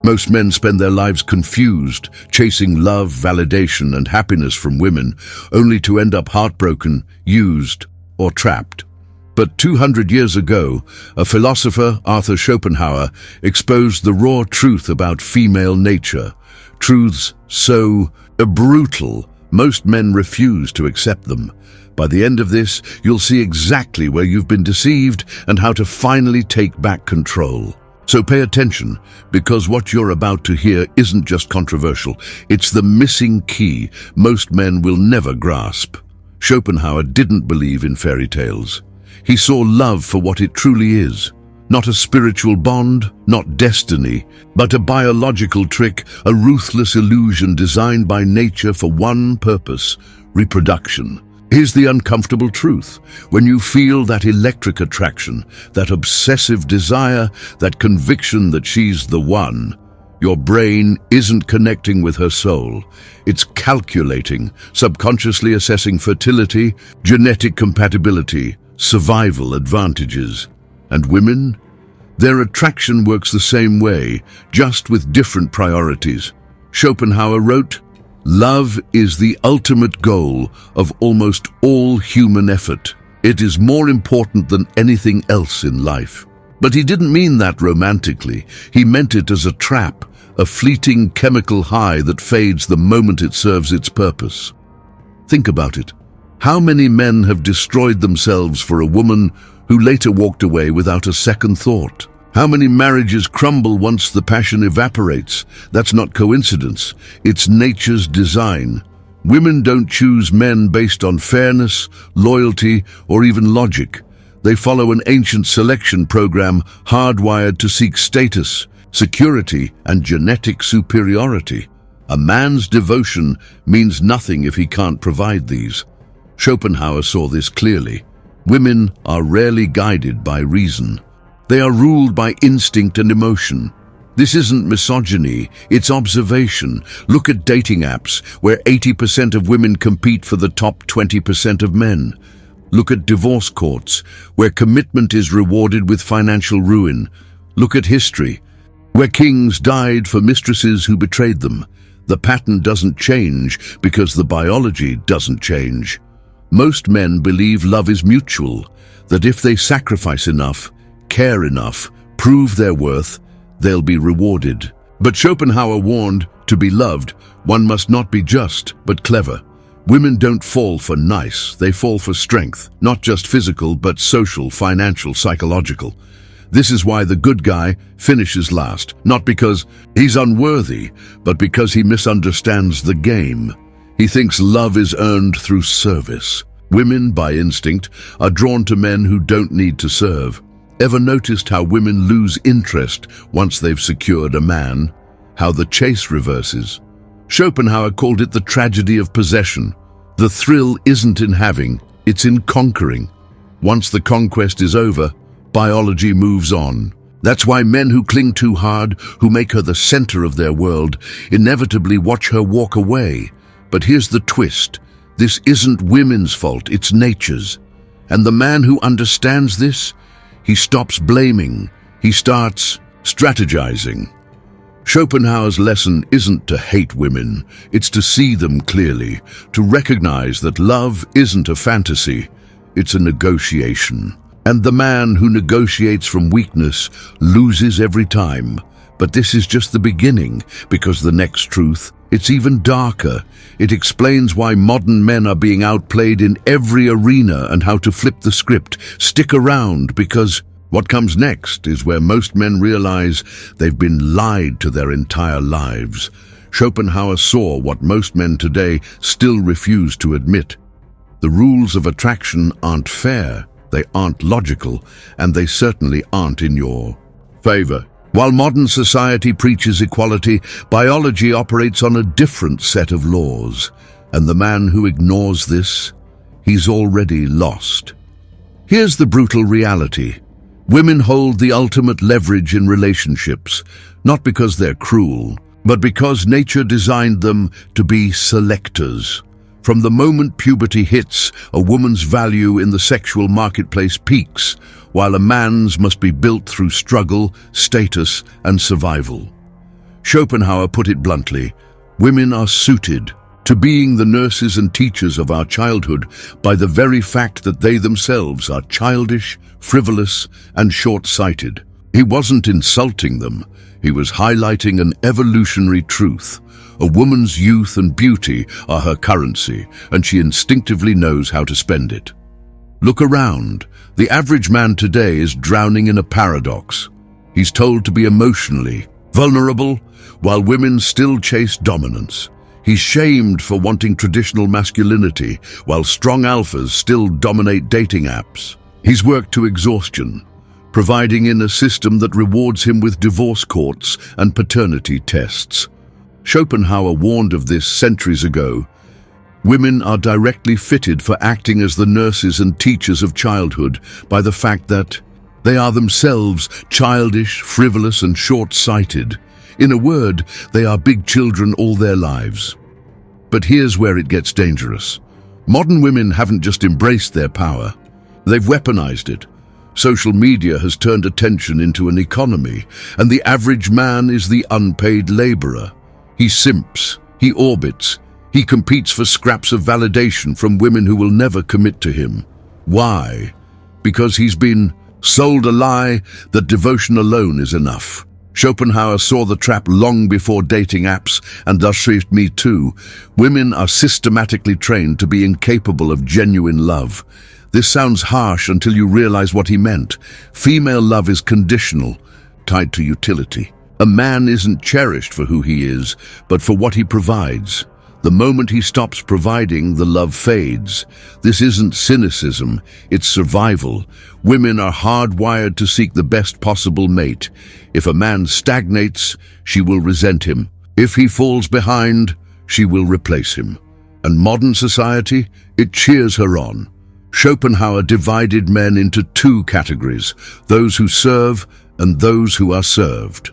Most men spend their lives confused, chasing love, validation, and happiness from women, only to end up heartbroken, used, or trapped. But 200 years ago, a philosopher, Arthur Schopenhauer, exposed the raw truth about female nature. Truths so brutal, most men refuse to accept them. By the end of this, you'll see exactly where you've been deceived and how to finally take back control. So pay attention, because what you're about to hear isn't just controversial, it's the missing key most men will never grasp. Schopenhauer didn't believe in fairy tales. He saw love for what it truly is. Not a spiritual bond, not destiny, but a biological trick, a ruthless illusion designed by nature for one purpose: reproduction. Here's the uncomfortable truth. When you feel that electric attraction, that obsessive desire, that conviction that she's the one, your brain isn't connecting with her soul. It's calculating, subconsciously assessing fertility, genetic compatibility, survival advantages. And women? Their attraction works the same way, just with different priorities. Schopenhauer wrote, "Love is the ultimate goal of almost all human effort. It is more important than anything else in life." But he didn't mean that romantically. He meant it as a trap, a fleeting chemical high that fades the moment it serves its purpose. Think about it. How many men have destroyed themselves for a woman who later walked away without a second thought? How many marriages crumble once the passion evaporates? That's not coincidence. It's nature's design. Women don't choose men based on fairness, loyalty, or even logic. They follow an ancient selection program hardwired to seek status, security, and genetic superiority. A man's devotion means nothing if he can't provide these. Schopenhauer saw this clearly. Women are rarely guided by reason. They are ruled by instinct and emotion. This isn't misogyny, it's observation. Look at dating apps, where 80% of women compete for the top 20% of men. Look at divorce courts, where commitment is rewarded with financial ruin. Look at history, where kings died for mistresses who betrayed them. The pattern doesn't change because the biology doesn't change. Most men believe love is mutual, that if they sacrifice enough, care enough, prove their worth, they'll be rewarded. But Schopenhauer warned, to be loved, one must not be just, but clever. Women don't fall for nice, they fall for strength, not just physical, but social, financial, psychological. This is why the good guy finishes last, not because he's unworthy, but because he misunderstands the game. He thinks love is earned through service. Women, by instinct, are drawn to men who don't need to serve. Ever noticed how women lose interest once they've secured a man? How the chase reverses? Schopenhauer called it the tragedy of possession. The thrill isn't in having, it's in conquering. Once the conquest is over, biology moves on. That's why men who cling too hard, who make her the center of their world, inevitably watch her walk away. But here's the twist. This isn't women's fault, it's nature's. And the man who understands this, he stops blaming, he starts strategizing. Schopenhauer's lesson isn't to hate women, it's to see them clearly, to recognize that love isn't a fantasy, it's a negotiation. And the man who negotiates from weakness loses every time. But this is just the beginning, because the next truth, it's even darker. It explains why modern men are being outplayed in every arena and how to flip the script. Stick around, because what comes next is where most men realize they've been lied to their entire lives. Schopenhauer saw what most men today still refuse to admit. The rules of attraction aren't fair, they aren't logical, and they certainly aren't in your favor. While modern society preaches equality, biology operates on a different set of laws. And the man who ignores this, he's already lost. Here's the brutal reality. Women hold the ultimate leverage in relationships, not because they're cruel, but because nature designed them to be selectors. From the moment puberty hits, a woman's value in the sexual marketplace peaks, while a man's must be built through struggle, status, and survival. Schopenhauer put it bluntly, women are suited to being the nurses and teachers of our childhood by the very fact that they themselves are childish, frivolous, and short-sighted. He wasn't insulting them, he was highlighting an evolutionary truth. A woman's youth and beauty are her currency, and she instinctively knows how to spend it. Look around. The average man today is drowning in a paradox. He's told to be emotionally vulnerable, while women still chase dominance. He's shamed for wanting traditional masculinity, while strong alphas still dominate dating apps. He's worked to exhaustion, providing in a system that rewards him with divorce courts and paternity tests. Schopenhauer warned of this centuries ago. Women are directly fitted for acting as the nurses and teachers of childhood by the fact that they are themselves childish, frivolous, and short-sighted. In a word, they are big children all their lives. But here's where it gets dangerous. Modern women haven't just embraced their power, they've weaponized it. Social media has turned attention into an economy, and the average man is the unpaid laborer. He simps, he orbits, he competes for scraps of validation from women who will never commit to him. Why? Because he's been sold a lie that devotion alone is enough. Schopenhauer saw the trap long before dating apps and thus Me Too. Women are systematically trained to be incapable of genuine love. This sounds harsh until you realize what he meant. Female love is conditional, tied to utility. A man isn't cherished for who he is, but for what he provides. The moment he stops providing, the love fades. This isn't cynicism, it's survival. Women are hardwired to seek the best possible mate. If a man stagnates, she will resent him. If he falls behind, she will replace him. And modern society, it cheers her on. Schopenhauer divided men into two categories, those who serve and those who are served.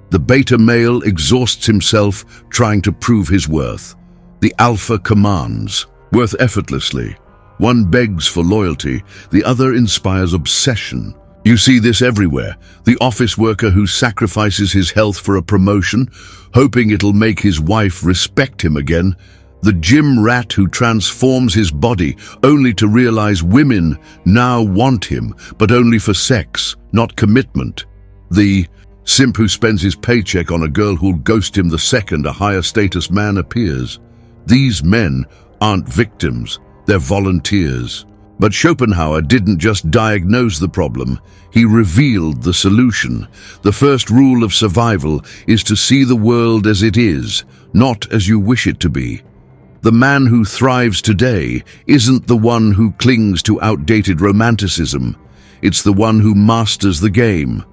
The beta male exhausts himself trying to prove his worth. The alpha commands, worth effortlessly. One begs for loyalty, the other inspires obsession. You see this everywhere. The office worker who sacrifices his health for a promotion, hoping it'll make his wife respect him again. The gym rat who transforms his body only to realize women now want him, but only for sex, not commitment. The simp who spends his paycheck on a girl who'll ghost him the second a higher status man appears. These men aren't victims, they're volunteers. But Schopenhauer didn't just diagnose the problem, he revealed the solution. The first rule of survival is to see the world as it is, not as you wish it to be. The man who thrives today isn't the one who clings to outdated romanticism. It's the one who masters the game.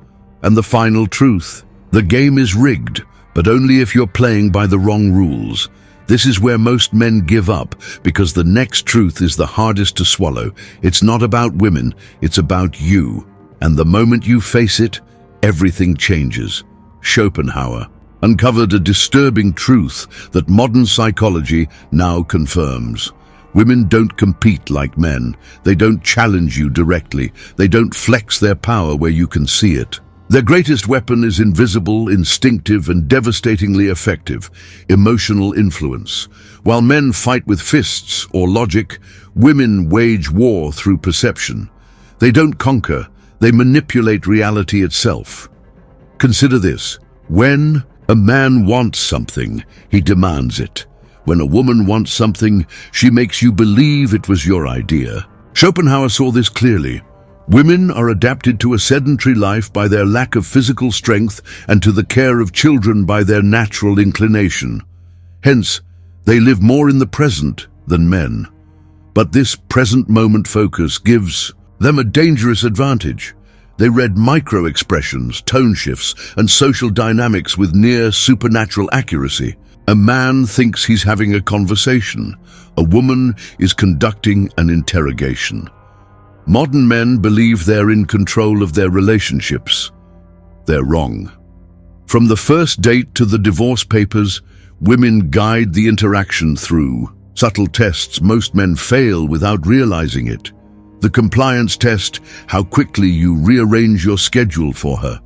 And the final truth, the game is rigged, but only if you're playing by the wrong rules. This is where most men give up, because the next truth is the hardest to swallow. It's not about women, it's about you. And the moment you face it, everything changes. Schopenhauer uncovered a disturbing truth that modern psychology now confirms. Women don't compete like men. They don't challenge you directly. They don't flex their power where you can see it. Their greatest weapon is invisible, instinctive, and devastatingly effective: emotional influence. While men fight with fists or logic, women wage war through perception. They don't conquer, they manipulate reality itself. Consider this: when a man wants something, he demands it. When a woman wants something, she makes you believe it was your idea. Schopenhauer saw this clearly. Women are adapted to a sedentary life by their lack of physical strength and to the care of children by their natural inclination. Hence, they live more in the present than men. But this present moment focus gives them a dangerous advantage. They read micro-expressions, tone shifts, and social dynamics with near supernatural accuracy. A man thinks he's having a conversation. A woman is conducting an interrogation. Modern men believe they're in control of their relationships. They're wrong. From the first date to the divorce papers, women guide the interaction through subtle tests most men fail without realizing it. The compliance test, how quickly you rearrange your schedule for her.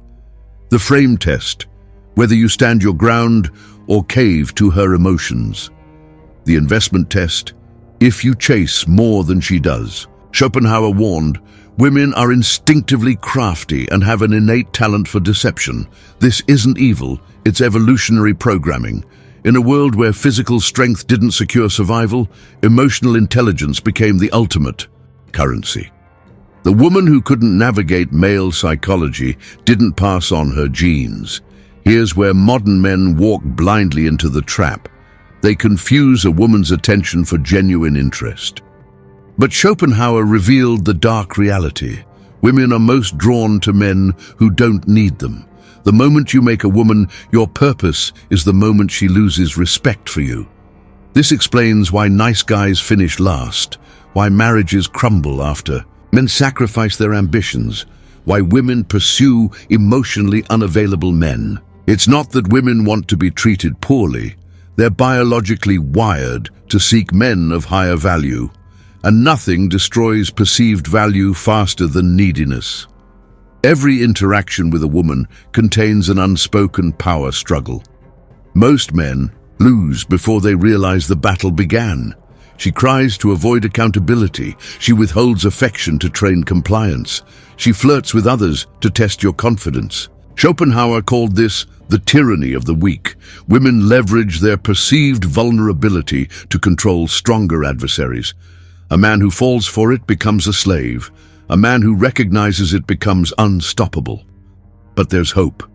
The frame test, whether you stand your ground or cave to her emotions. The investment test: if you chase more than she does. Schopenhauer warned, women are instinctively crafty and have an innate talent for deception. This isn't evil, it's evolutionary programming. In a world where physical strength didn't secure survival, emotional intelligence became the ultimate currency. The woman who couldn't navigate male psychology didn't pass on her genes. Here's where modern men walk blindly into the trap. They confuse a woman's attention for genuine interest. But Schopenhauer revealed the dark reality. Women are most drawn to men who don't need them. The moment you make a woman your purpose is the moment she loses respect for you. This explains why nice guys finish last, why marriages crumble after men sacrifice their ambitions, why women pursue emotionally unavailable men. It's not that women want to be treated poorly. They're biologically wired to seek men of higher value, and nothing destroys perceived value faster than neediness. Every interaction with a woman contains an unspoken power struggle. Most men lose before they realize the battle began. She cries to avoid accountability. She withholds affection to train compliance. She flirts with others to test your confidence. Schopenhauer called this the tyranny of the weak. Women leverage their perceived vulnerability to control stronger adversaries. A man who falls for it becomes a slave. A man who recognizes it becomes unstoppable. But there's hope.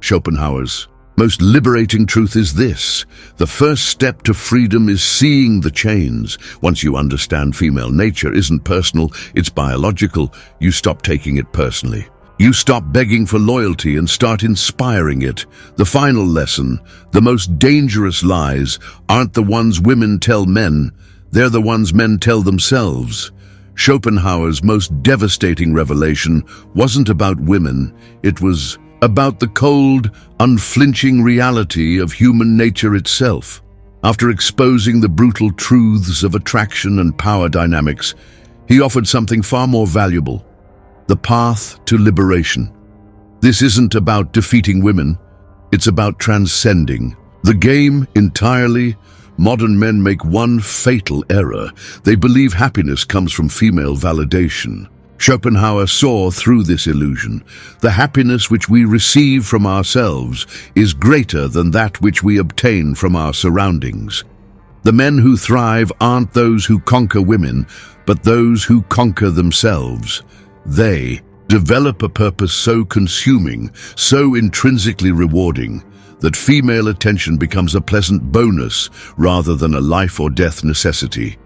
Schopenhauer's most liberating truth is this: the first step to freedom is seeing the chains. Once you understand female nature isn't personal, it's biological, you stop taking it personally. You stop begging for loyalty and start inspiring it. The final lesson: the most dangerous lies aren't the ones women tell men, they're the ones men tell themselves. Schopenhauer's most devastating revelation wasn't about women, it was about the cold, unflinching reality of human nature itself. After exposing the brutal truths of attraction and power dynamics, he offered something far more valuable: the path to liberation. This isn't about defeating women, it's about transcending the game entirely. Modern men make one fatal error. They believe happiness comes from female validation. Schopenhauer saw through this illusion. The happiness which we receive from ourselves is greater than that which we obtain from our surroundings. The men who thrive aren't those who conquer women, but those who conquer themselves. They develop a purpose so consuming, so intrinsically rewarding, that female attention becomes a pleasant bonus rather than a life or death necessity.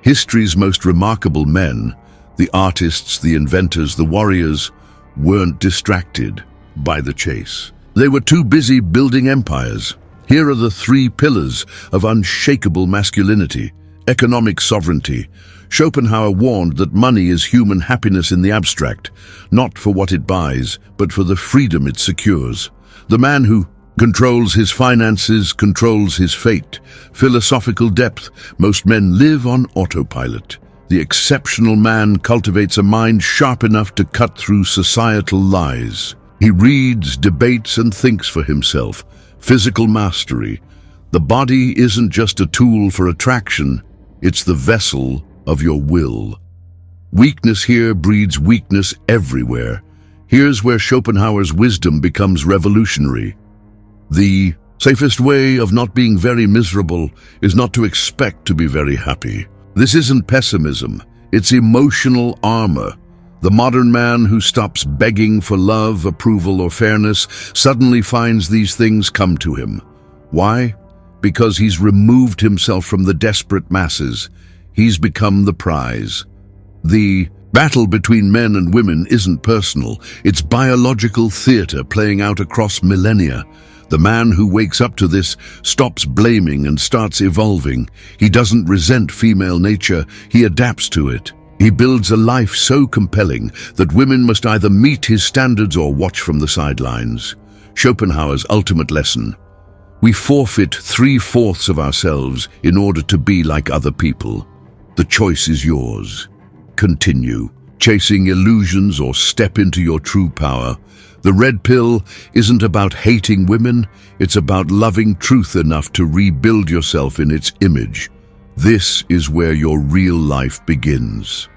History's most remarkable men, the artists, the inventors, the warriors, weren't distracted by the chase. They were too busy building empires. Here are the 3 pillars of unshakable masculinity. Economic sovereignty. Schopenhauer warned that money is human happiness in the abstract, not for what it buys, but for the freedom it secures. The man who controls his finances controls his fate. Philosophical depth. Most men live on autopilot. The exceptional man cultivates a mind sharp enough to cut through societal lies. He reads, debates, and thinks for himself. Physical mastery. The body isn't just a tool for attraction, it's the vessel of your will. Weakness here breeds weakness everywhere. Here's where Schopenhauer's wisdom becomes revolutionary. The safest way of not being very miserable is not to expect to be very happy. This isn't pessimism, it's emotional armor. The modern man who stops begging for love, approval, or fairness suddenly finds these things come to him. Why? Because he's removed himself from the desperate masses. He's become the prize. The battle between men and women isn't personal, it's biological theater playing out across millennia. The man who wakes up to this stops blaming and starts evolving. He doesn't resent female nature, he adapts to it. He builds a life so compelling that women must either meet his standards or watch from the sidelines. Schopenhauer's ultimate lesson: we forfeit 3/4 of ourselves in order to be like other people. The choice is yours. Continue. chasing illusions or step into your true power. The red pill isn't about hating women, it's about loving truth enough to rebuild yourself in its image. This is where your real life begins.